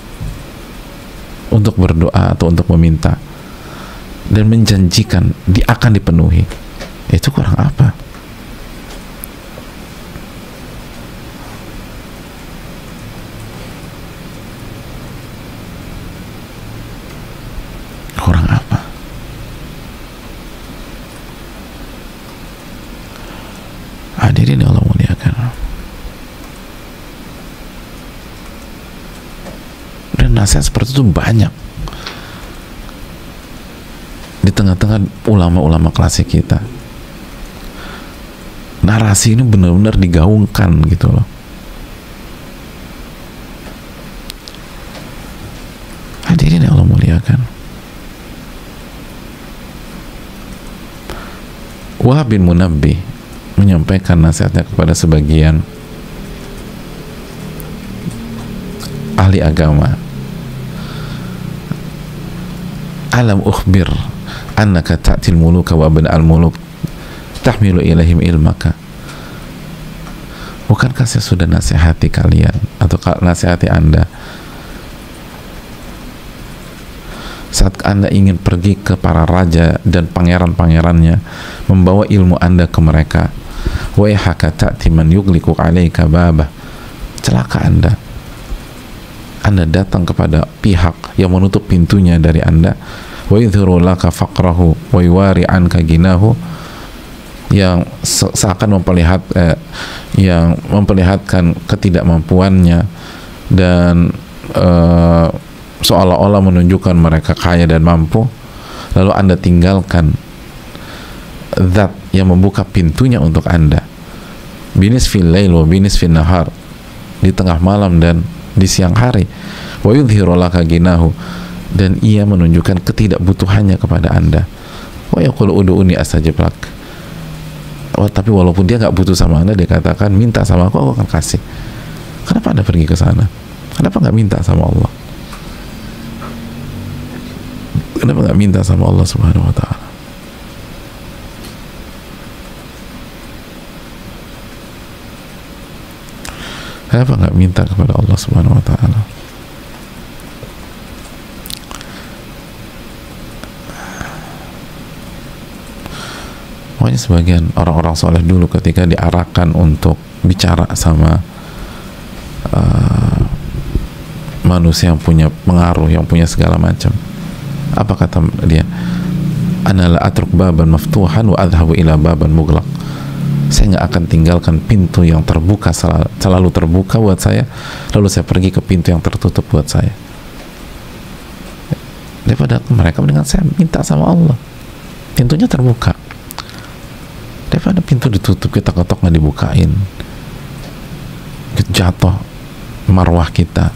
untuk berdoa atau untuk meminta dan menjanjikan akan dipenuhi. Itu kurang apa? Kurang apa? Hadirin yang Allah muliakan, nasihat seperti itu banyak di tengah-tengah ulama-ulama klasik kita. Narasi ini benar-benar digaungkan gitu loh. Hadirin yang Allah muliakan, Wahab bin Munabbih menyampaikan nasihatnya kepada sebagian ahli agama. Alam ukhbir annaka ta'til muluka wa abna al-muluk tahmilu ilaihim ilmaka. Bukankah saya sudah nasihati kalian atau nasihati Anda saat Anda ingin pergi ke para raja dan pangeran-pangerannya, membawa ilmu Anda ke mereka. Wa yahaka ta'ti man yughliqu 'alaika babah. Celaka Anda datang kepada pihak yang menutup pintunya dari Anda. Wa yudhiru laka faqrahu wa yuwari anka ginahu, yang seakan yang memperlihatkan ketidakmampuannya dan seolah-olah menunjukkan mereka kaya dan mampu, lalu Anda tinggalkan zat yang membuka pintunya untuk Anda, binisfil lail wa binisfil nahar, di tengah malam dan di siang hari. Wa yudhiru laka ginahu, dan ia menunjukkan ketidakbutuhannya kepada Anda. Wa yaqulu ud'uni astajib lak. Tapi walaupun dia nggak butuh sama Anda, dia katakan minta sama aku akan kasih. Kenapa Anda pergi ke sana? Kenapa nggak minta sama Allah? Kenapa nggak minta sama Allah Subhanahu wa ta'ala? Kenapa nggak minta kepada Allah Subhanahu wa ta'ala? Pokoknya sebagian orang-orang soleh dulu ketika diarahkan untuk bicara sama manusia yang punya pengaruh, yang punya segala macam, apa kata dia? Ana la atruk baban maftuhan wa adhabu ila baban mughlaq. Saya nggak akan tinggalkan pintu yang terbuka, selalu terbuka buat saya, lalu saya pergi ke pintu yang tertutup buat saya. Daripada mereka, mendingan saya minta sama Allah, pintunya terbuka, daripada pintu ditutup, kita ketok nggak dibukain, jatuh marwah kita.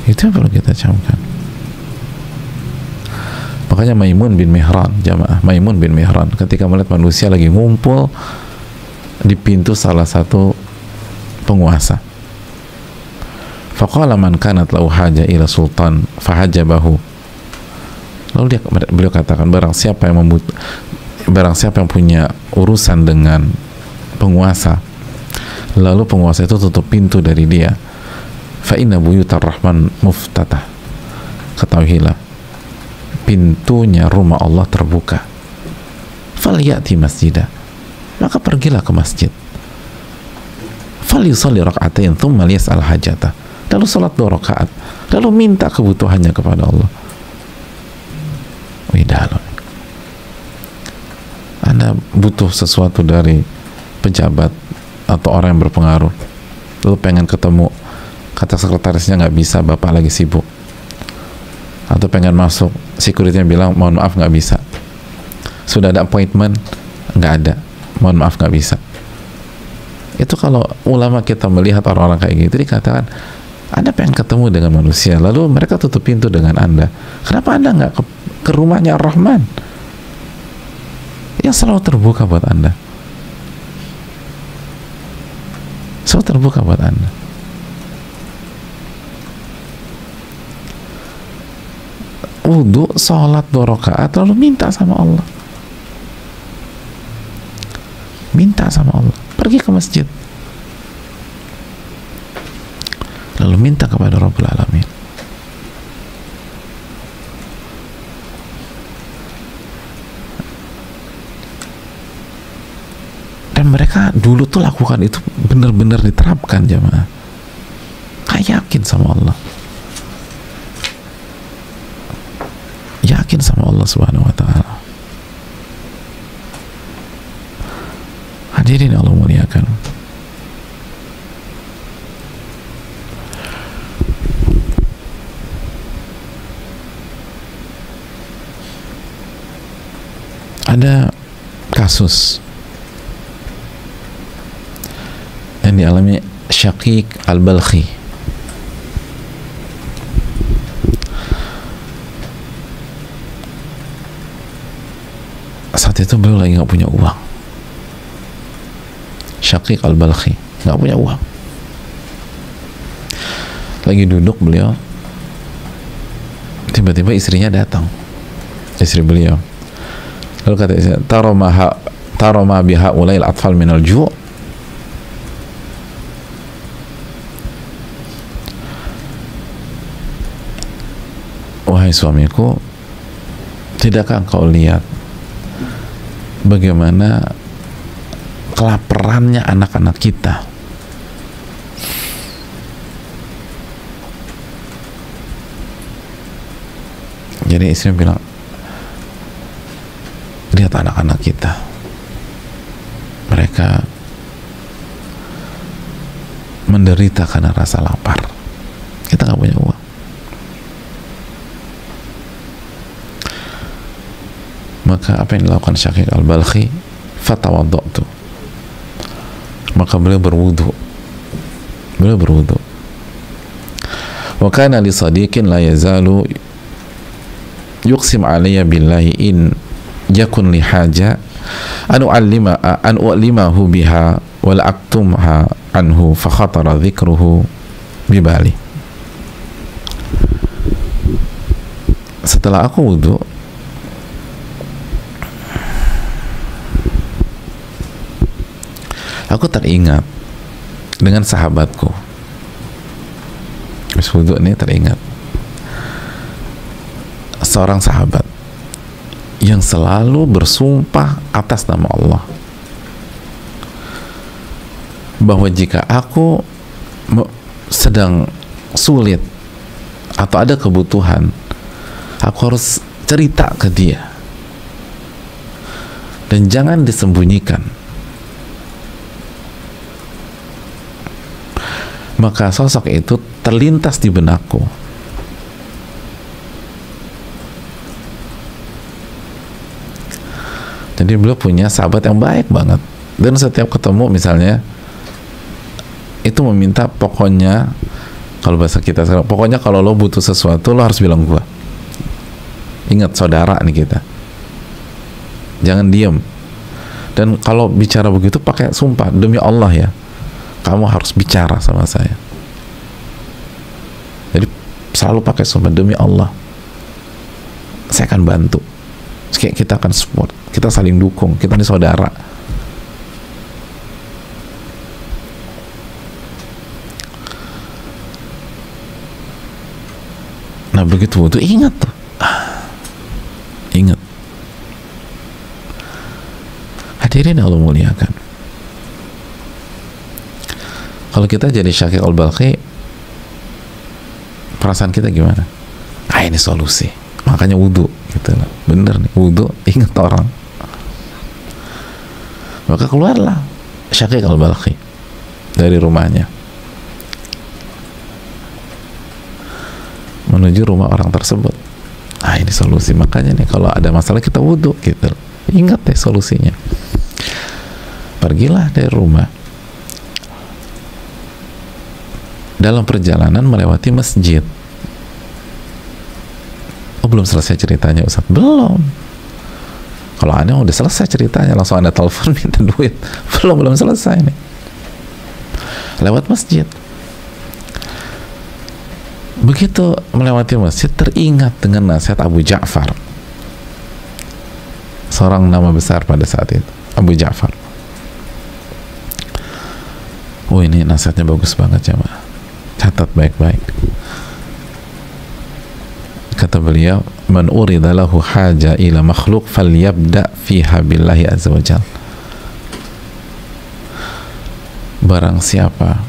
Itu yang perlu kita camkan. Makanya Maimun bin Mihran, jamaah, Maimun bin Mihran ketika melihat manusia lagi ngumpul di pintu salah satu penguasa, faqala man kanat lahu haja ila sultan fahajabahu. Lalu beliau katakan, barang siapa yang punya urusan dengan penguasa, lalu penguasa itu tutup pintu dari dia, fa inna buyutar rahman muftatah. Ketahuilah, pintunya rumah Allah terbuka. Falyati masjidah, maka pergilah ke masjid. Falyusalli rak'atain thumma liyas'al hajatah, lalu salat 2 rakaat, lalu minta kebutuhannya kepada Allah. Widalo, Anda butuh sesuatu dari pejabat atau orang yang berpengaruh, lalu pengen ketemu, kata sekretarisnya nggak bisa, bapak lagi sibuk. Atau pengen masuk, security-nya bilang mohon maaf nggak bisa. Sudah ada appointment, nggak ada, mohon maaf nggak bisa. Itu kalau ulama kita melihat orang-orang kayak gitu, dikatakan Anda pengen ketemu dengan manusia, lalu mereka tutup pintu dengan Anda. Kenapa Anda nggak ke rumahnya Ar-Rahman yang selalu terbuka buat Anda, selalu terbuka buat Anda? Wudhu, sholat 2 rakaat, lalu minta sama Allah, minta sama Allah, pergi ke masjid, lalu minta kepada Rabbul Alamin. Dan mereka dulu tuh lakukan itu, benar-benar diterapkan, jamaah. Kayak yakin sama Allah, yakin sama Allah Subhanahu wa ta'ala. Hadirin Allah muliakan, ada kasus yang dialami Syaqiq Al-Balkhi. Saat itu beliau lagi nggak punya uang. Syaqiq Al-Balkhi nggak punya uang, lagi duduk beliau, tiba-tiba istrinya datang, istri beliau, lalu kata istrinya, taroma biha ulail atfal minal ju'. Wahai suamiku, tidakkah engkau lihat bagaimana kelaparannya anak-anak kita? Jadi istri bilang, lihat anak-anak kita, mereka menderita karena rasa lapar, kita nggak punya uang. Maka apa yang dilakukan Syaqiq Al-Balkhi? Fatawadda'tu, maka beliau berwudu. Wa kana li sadiqin la yazalu yuqsim alayya billahi in yakun li haja an u'allimahu biha wa la aktumha anhu fa khatara dhikruhu bibali. Setelah aku wudu, aku teringat dengan sahabatku. Habis wudu ini teringat seorang sahabat yang selalu bersumpah atas nama Allah bahwa jika aku sedang sulit atau ada kebutuhan, aku harus cerita ke dia dan jangan disembunyikan. Maka sosok itu terlintas di benakku. Jadi beliau punya sahabat yang baik banget, dan setiap ketemu misalnya itu meminta, pokoknya kalau bahasa kita sekarang, pokoknya kalau lo butuh sesuatu lo harus bilang gua. Ingat, saudara nih kita, jangan diem. Dan kalau bicara begitu pakai sumpah, demi Allah ya, kamu harus bicara sama saya. Jadi selalu pakai sumpah, demi Allah saya akan bantu, kita akan support, kita saling dukung, kita ini saudara. Nah begitu tuh ingat tuh, ingat. Hadirin Allah muliakan, kalau kita jadi Syaqiq Al-Balkhi, perasaan kita gimana? Ah, ini solusi, makanya wudu gitu lah. Bener nih, wudu, ingat orang. Maka keluarlah Syaqiq Al-Balkhi dari rumahnya menuju rumah orang tersebut. Ah, ini solusi, makanya nih kalau ada masalah kita wudu gitu. Ingat deh solusinya. Pergilah dari rumah. Dalam perjalanan melewati masjid. Oh, belum selesai ceritanya Ustaz? Belum. Kalau Anda udah selesai ceritanya, langsung Anda telepon minta duit. Belum selesai nih. Lewat masjid. Begitu melewati masjid, teringat dengan nasihat Abu Ja'far, seorang nama besar pada saat itu, Abu Ja'far. Oh, ini nasihatnya bagus banget ya, Mbak. Catat baik-baik. Kata beliau, man urida lahu haja ila makhluk falyabda fiha billahi azza wa jal. Barang siapa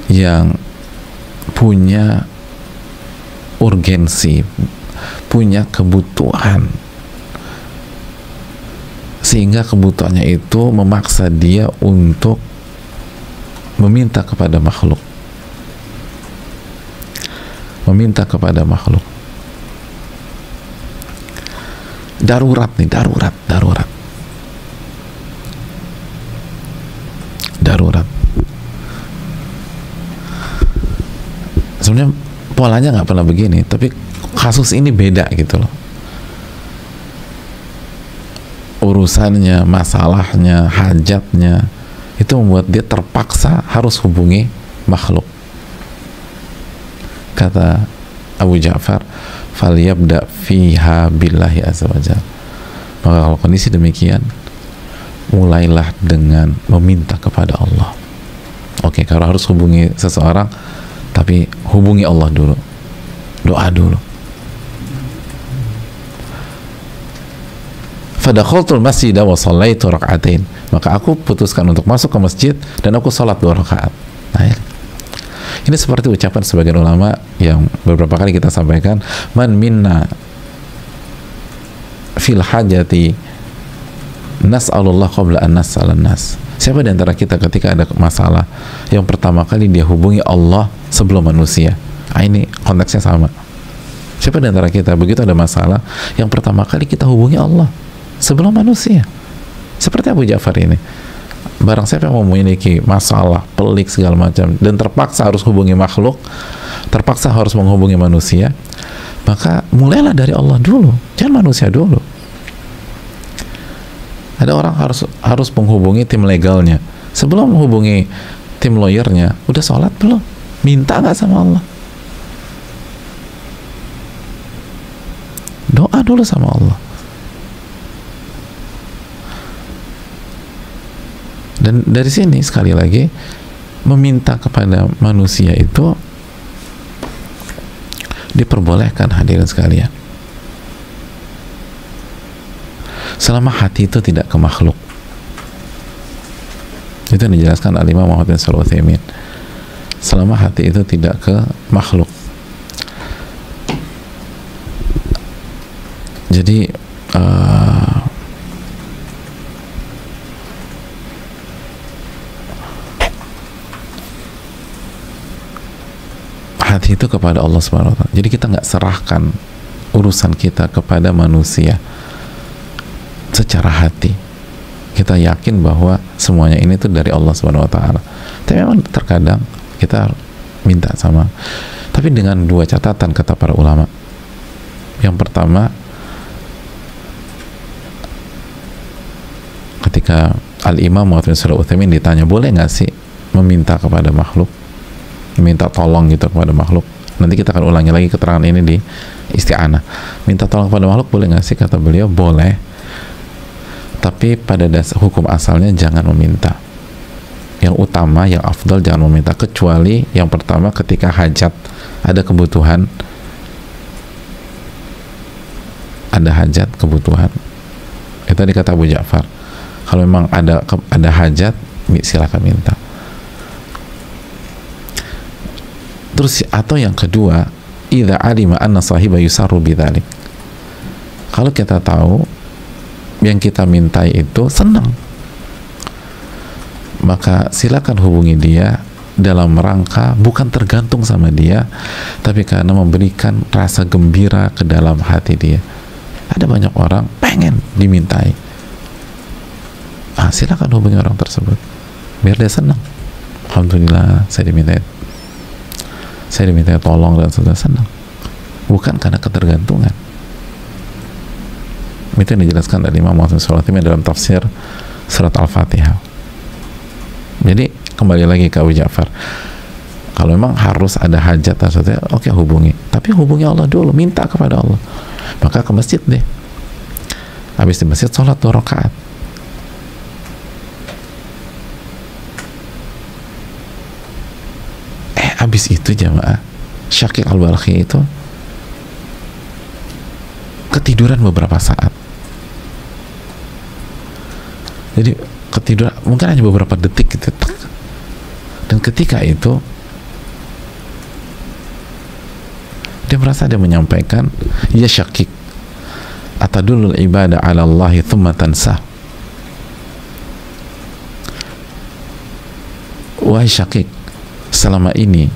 yang punya urgensi, punya kebutuhan, sehingga kebutuhannya itu memaksa dia untuk meminta kepada makhluk, darurat nih, darurat. Sebenarnya polanya nggak pernah begini, tapi kasus ini beda gitu loh. Urusannya, masalahnya, hajatnya, itu membuat dia terpaksa harus hubungi makhluk. Kata Abu Ja'far, falyabda fiha billahi azza wajalla. Maka kalau kondisi demikian, mulailah dengan meminta kepada Allah. Oke, kalau harus hubungi seseorang, tapi hubungi Allah dulu, doa dulu. Fadakhaltul masjid wa shallaitu rak'atain. Maka aku putuskan untuk masuk ke masjid dan aku sholat 2 rakaat. Nah, ini seperti ucapan sebagian ulama yang beberapa kali kita sampaikan, man minna fil hajati nas'alullah qabla an nas'alan nas. Siapa di antara kita ketika ada masalah, yang pertama kali dia hubungi Allah sebelum manusia. Nah, ini konteksnya sama. Siapa di antara kita begitu ada masalah, yang pertama kali kita hubungi Allah sebelum manusia. Seperti Abu Ja'far ini. Barang siapa yang memiliki masalah, pelik segala macam, dan terpaksa harus hubungi makhluk, terpaksa harus menghubungi manusia, maka mulailah dari Allah dulu, jangan manusia dulu. Ada orang harus menghubungi tim legalnya sebelum menghubungi tim lawyernya. Udah sholat belum? Minta nggak sama Allah? Doa dulu sama Allah. Dan dari sini sekali lagi, meminta kepada manusia itu diperbolehkan, hadirin sekalian, selama hati itu tidak ke makhluk. Itu yang dijelaskan Al-Imam Muhammad bin Shalih Al-Utsaimin. Selama hati itu tidak ke makhluk. Jadi hati itu kepada Allah Subhanahu wa Ta'ala. Jadi kita nggak serahkan urusan kita kepada manusia secara hati. Kita yakin bahwa semuanya ini tuh dari Allah Subhanahu wa Ta'ala. Tapi memang terkadang kita minta sama, tapi dengan 2 catatan kata para ulama. Yang pertama, ketika Al-Imam Muhammad bin Shalih Al-Utsaimin ditanya, boleh nggak sih meminta kepada makhluk, minta tolong gitu kepada makhluk? Nanti kita akan ulangi lagi keterangan ini di Isti'anah. Minta tolong kepada makhluk boleh nggak sih? Kata beliau, boleh, tapi pada dasar hukum asalnya jangan meminta. Yang utama, yang afdal, jangan meminta, kecuali yang pertama ketika hajat, ada kebutuhan, ada hajat, kebutuhan. Itu tadi kata Abu Ja'far, kalau memang ada hajat, silakan minta. Terus, atau yang kedua, idza alima anna sahiba yusarru bidzalik. Kalau kita tahu yang kita mintai itu senang, maka silakan hubungi dia dalam rangka bukan tergantung sama dia, tapi karena memberikan rasa gembira ke dalam hati dia. Ada banyak orang pengen dimintai, silakan hubungi orang tersebut biar dia senang. Alhamdulillah saya dimintai tolong dan sudah senang, bukan karena ketergantungan. Itu yang dijelaskan dari Imam Muhammad bin Shalih Al-Utsaimin dalam tafsir surat Al-Fatihah. Jadi kembali lagi ke Abu Ja'far, kalau memang harus ada hajat maksudnya, oke, hubungi, tapi hubungi Allah dulu, minta kepada Allah. Maka ke masjid deh, habis di masjid sholat 2 rakaat. Habis itu jamaah, Syakir Al-Balkhi itu ketiduran beberapa saat. Jadi ketiduran mungkin hanya beberapa detik gitu. Dan ketika itu dia merasa dia menyampaikan, ya Syakik, atadulul ibadah ala Allahi thumma tansah. Wahai Syakik, selama ini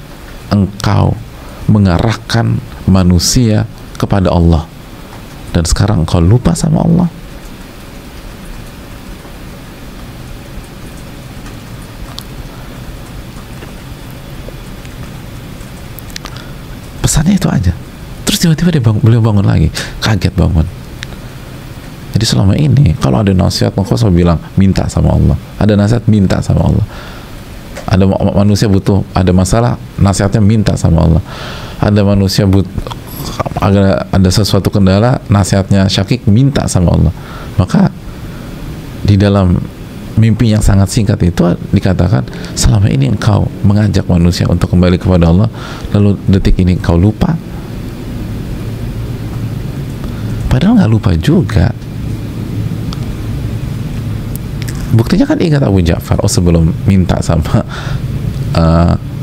engkau mengarahkan manusia kepada Allah, dan sekarang engkau lupa sama Allah. Pesannya itu aja. Terus tiba-tiba beliau bangun lagi, kaget bangun. Jadi selama ini kalau ada nasihat, engkau selalu bilang minta sama Allah. Ada nasihat, minta sama Allah. Ada manusia butuh, ada masalah, nasihatnya minta sama Allah. Ada manusia ada sesuatu kendala, nasihatnya Syakik minta sama Allah. Maka di dalam mimpi yang sangat singkat itu dikatakan, selama ini engkau mengajak manusia untuk kembali kepada Allah, lalu detik ini engkau lupa. Padahal nggak lupa juga. Buktinya kan ingat Abu Ja'far, sebelum minta sama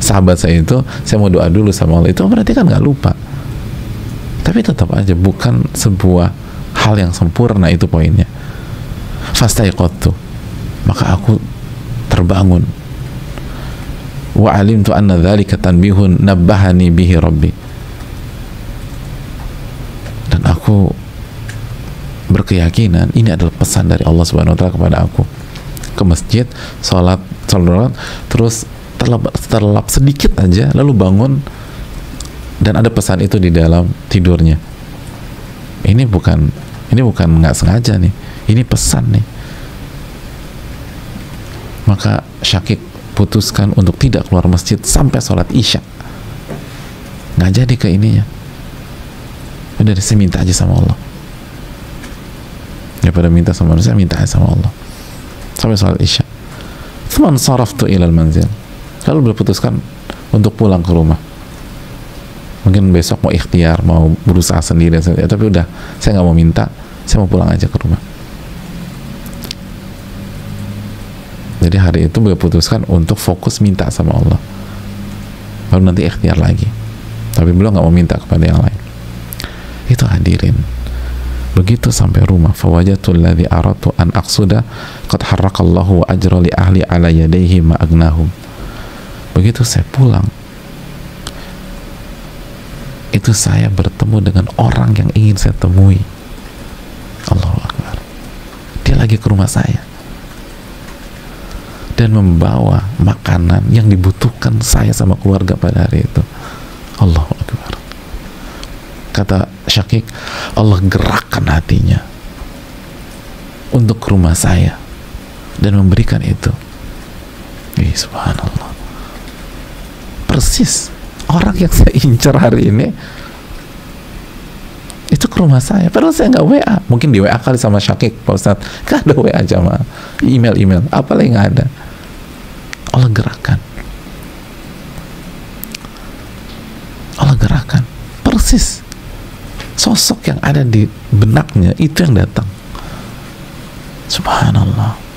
sahabat saya itu, saya mau doa dulu sama Allah. Itu berarti kan nggak lupa. Tapi tetap aja bukan sebuah hal yang sempurna, itu poinnya. Fastaiqadtu, maka aku terbangun. Wa alimtu anna dzalika tanbihun nabbahani bihi rabbi. Dan aku berkeyakinan ini adalah pesan dari Allah Subhanahu wa taala kepada aku. Ke masjid, sholat, terus terlelap sedikit aja, lalu bangun, dan ada pesan itu di dalam tidurnya. Ini bukan nggak sengaja nih, ini pesan nih. Maka Syakik putuskan untuk tidak keluar masjid sampai sholat isya. Nggak jadi ke ininya. Udah, saya minta aja sama Allah. Daripada minta sama manusia, minta aja sama Allah. Sampai sholat isya. Tsumma saraftu ilal manzil. Lalu beliau putuskan untuk pulang ke rumah. Mungkin besok mau ikhtiar, mau berusaha sendiri, tapi udah, saya nggak mau minta, saya mau pulang aja ke rumah. Jadi hari itu beliau putuskan untuk fokus minta sama Allah. Baru nanti ikhtiar lagi. Tapi beliau nggak mau minta kepada yang lain. Itu hadirin. Begitu sampai rumah, fawajatu alladhi aratu an aqsuda qad harraqallahu wa ajra li ahli ala yadayhi ma agnahum. Begitu saya pulang, itu saya bertemu dengan orang yang ingin saya temui. Allahu Akbar. Dia lagi ke rumah saya dan membawa makanan yang dibutuhkan saya sama keluarga pada hari itu. Allahu Akbar. Kata Syakik, Allah gerakkan hatinya untuk ke rumah saya dan memberikan itu. Subhanallah. Persis orang yang saya incar hari ini itu ke rumah saya. Padahal saya nggak WA. Mungkin di WA kali sama Syakik, Pak Ustadz. Nggak ada WA jamaah. Email, apalagi nggak ada. Allah gerakkan. Allah gerakkan. Persis sosok yang ada di benaknya itu yang datang. Subhanallah.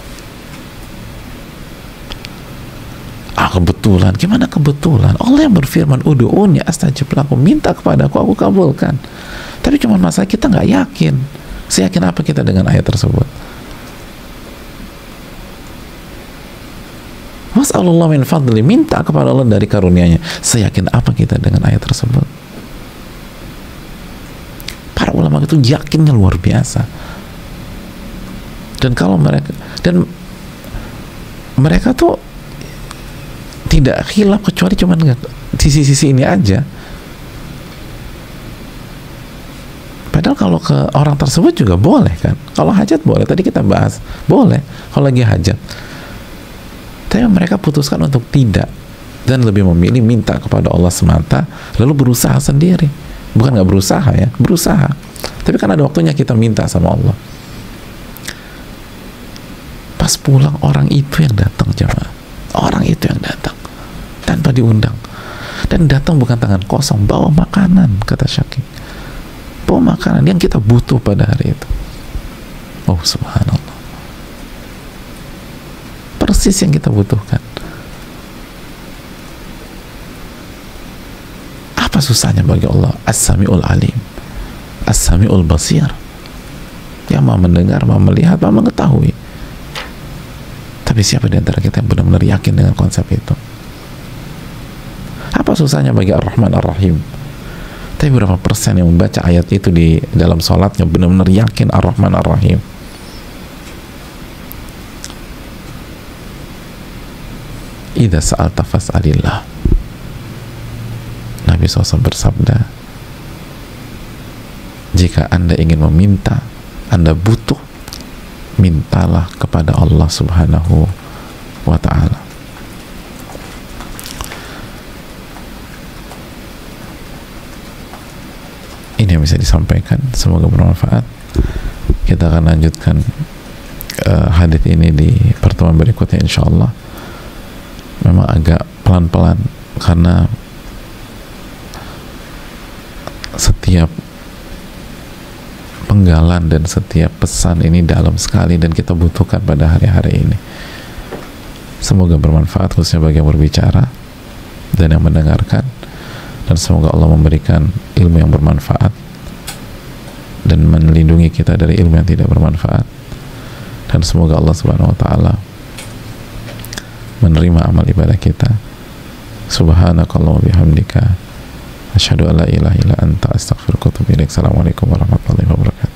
Kebetulan. Gimana kebetulan? Allah yang berfirman, ud'uni astajib lakum, minta kepadaku, aku kabulkan. Tapi cuma masalah kita nggak yakin. Seyakin apa kita dengan ayat tersebut? Was'alullah min fadli, minta kepada Allah dari karunia-Nya. Seyakin apa kita dengan ayat tersebut? Para ulama itu yakinnya luar biasa. Dan kalau mereka tuh tidak khilaf kecuali cuman di sisi-sisi ini aja. Padahal kalau ke orang tersebut juga boleh kan. Kalau hajat boleh, tadi kita bahas, boleh kalau lagi hajat. Tapi mereka putuskan untuk tidak dan lebih memilih minta kepada Allah semata, lalu berusaha sendiri. Bukan nggak berusaha ya, berusaha. Tapi kan ada waktunya kita minta sama Allah. Pas pulang orang itu yang datang jemaah. Orang itu yang datang tanpa diundang, dan datang bukan tangan kosong, bawa makanan, kata Syakik, bawa makanan yang kita butuh pada hari itu. Oh subhanallah, persis yang kita butuhkan. Apa susahnya bagi Allah? As-Sami'ul Alim, As-Sami'ul Basir, yang mau mendengar, mau melihat, mau mengetahui. Tapi siapa di antara kita yang benar-benar yakin dengan konsep itu? Apa susahnya bagi Ar-Rahman Ar-Rahim? Tapi berapa persen yang membaca ayat itu di dalam sholatnya benar-benar yakin Ar-Rahman Ar-Rahim? Idza sa'alta fas'alillah. Nabi SAW bersabda, jika Anda ingin meminta, Anda butuh, mintalah kepada Allah Subhanahu wa ta'ala. Ini yang bisa disampaikan, semoga bermanfaat. Kita akan lanjutkan hadits ini di pertemuan berikutnya insyaallah. Memang agak pelan-pelan karena setiap penggalan dan setiap pesan ini dalam sekali dan kita butuhkan pada hari-hari ini. Semoga bermanfaat khususnya bagi yang berbicara dan yang mendengarkan, dan semoga Allah memberikan ilmu yang bermanfaat dan melindungi kita dari ilmu yang tidak bermanfaat, dan semoga Allah Subhanahu wa ta'ala menerima amal ibadah kita. Subhanakallahumma bihamdika asyhadu an la ilaha illa anta astaghfiruka wa atubu ilaik. Assalamualaikum warahmatullahi wabarakatuh.